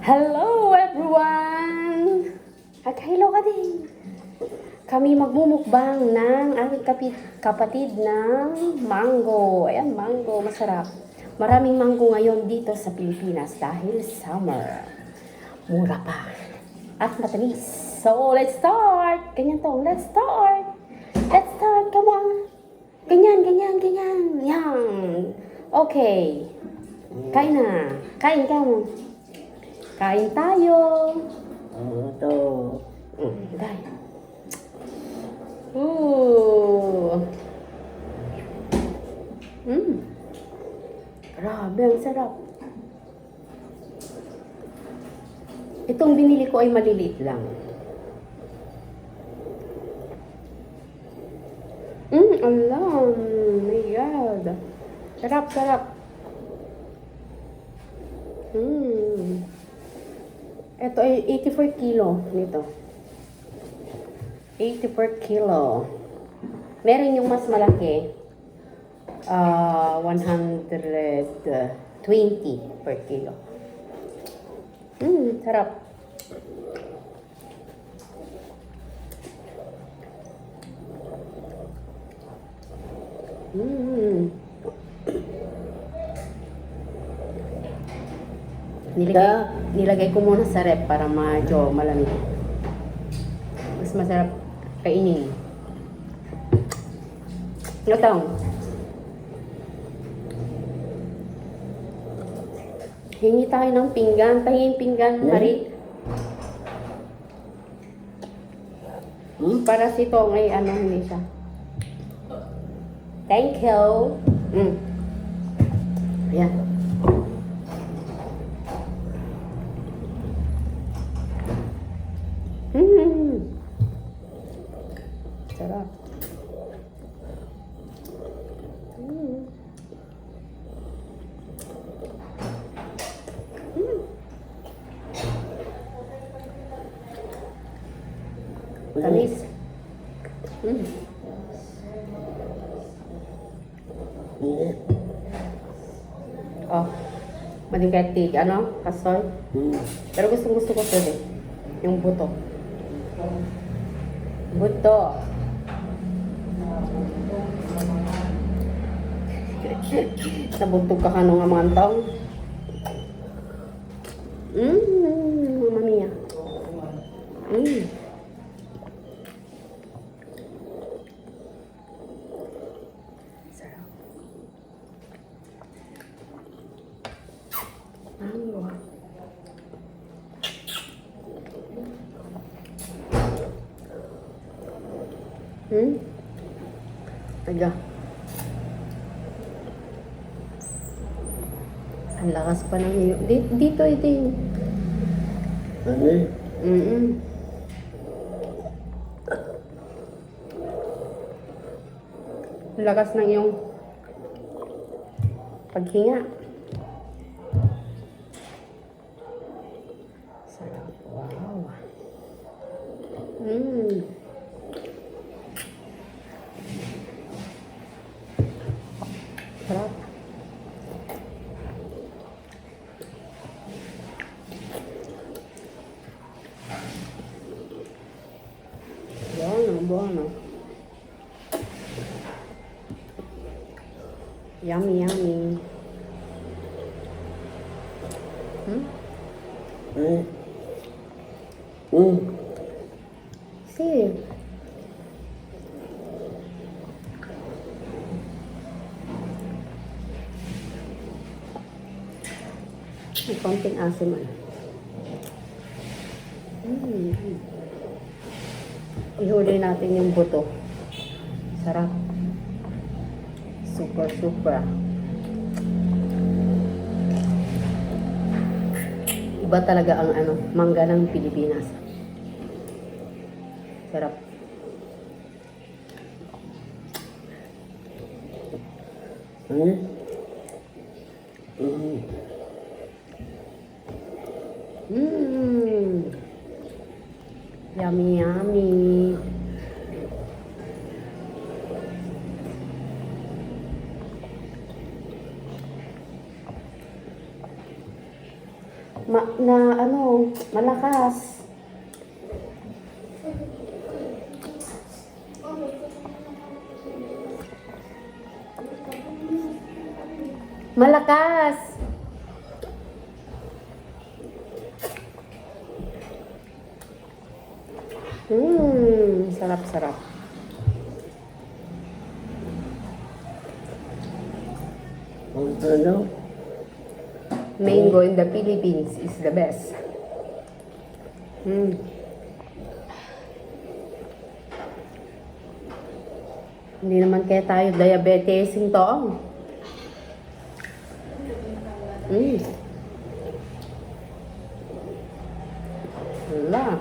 Hello everyone! Hello ka din! Kami magmumukbang ng aming kapatid ng mango. Ayan, mango. Masarap. Maraming mango ngayon dito sa Pilipinas dahil summer. Mura pa. At matamis. So, let's start! Ganyan to. Let's start! Let's start! Come on! Ganyan, ganyan, ganyan. Yan. Okay. Kain na. Kain ka mo. Kain tayo. Ito. Dahil. Ooh. Grabe, ang sarap. Itong binili ko ay maliliit lang. Alam. My God. Sarap, sarap. Ito ay 84 kilo nito. 80 per kilo. Meron yung mas malaki. 120 per kilo. Sarap. Nilagay ko muna sa rep para medyo malamig. Mas masarap kainin. Gatong. Hingi tayo ng pinggan. Pahingin pinggan, Marie. Para si Tong ay hindi siya. Thank you. Ayan. Sarap. Tamis. Oh, maling kasoy. Pero gusto ko ito din. Yung buto. Buto. Nabugtog ka nung amantong. Mamma mia. Sarap. Mango. Taga. Ang lakas pa ng iyo. Dito ito yung... Ang lakas ng iyong paghinga. Sarap. Wow. Sarap. Buono. Yummy, yummy. Sì. May konting asim man. Ihuli natin yung buto. Sarap. Super, super. Iba talaga ang mangga ng Pilipinas. Sarap. Yummy, yummy. malakas. Malakas. Sarap-sarap. Ano? Mango in the Philippines is the best. Hindi naman kaya tayo diabetesing to. Wala.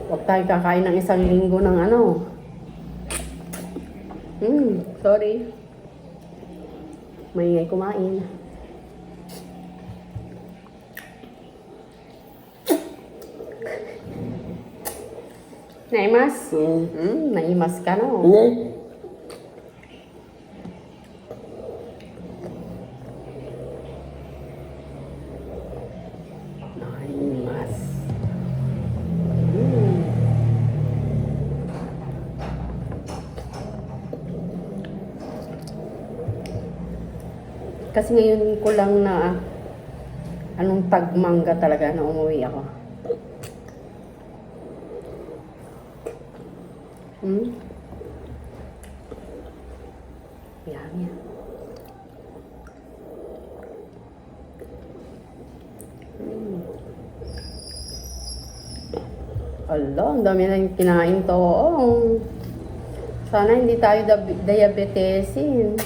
Huwag tayo kakain ng isang linggo ng ano. Sorry. Maingay kumain. Naimas? Naimas ka no? Ano? Naimas. Kasi ngayon ko lang na anong tagmangga talaga na umuwi ako. Yummy. Ala, ang dami na yung kinain to. Oh. Sana hindi tayo diabetesin.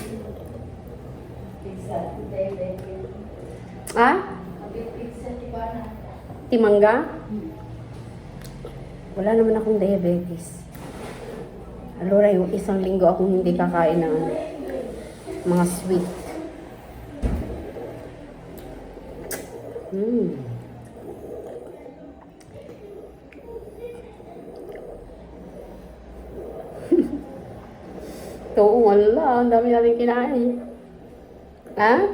Ha? Timangga? Wala naman akong diabetes. Alora, yung isang linggo akong hindi kakain ng mga sweet. Ito, wala. Ang dami namin kinain. Ha?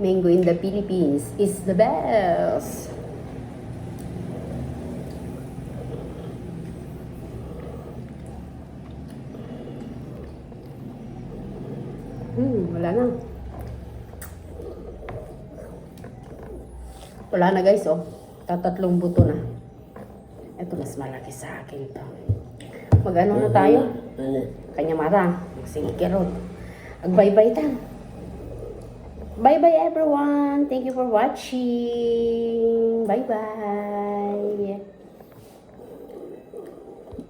Mango in the Philippines is the best. Wala na. Wala na guys, oh. Tatatlong buto na. Ito mas malaki sa akin to. Mag-ano na tayo? Kanya mata. Sige, kerod. Ag-bye-bye tan. Bye-bye everyone. Thank you for watching. Bye-bye.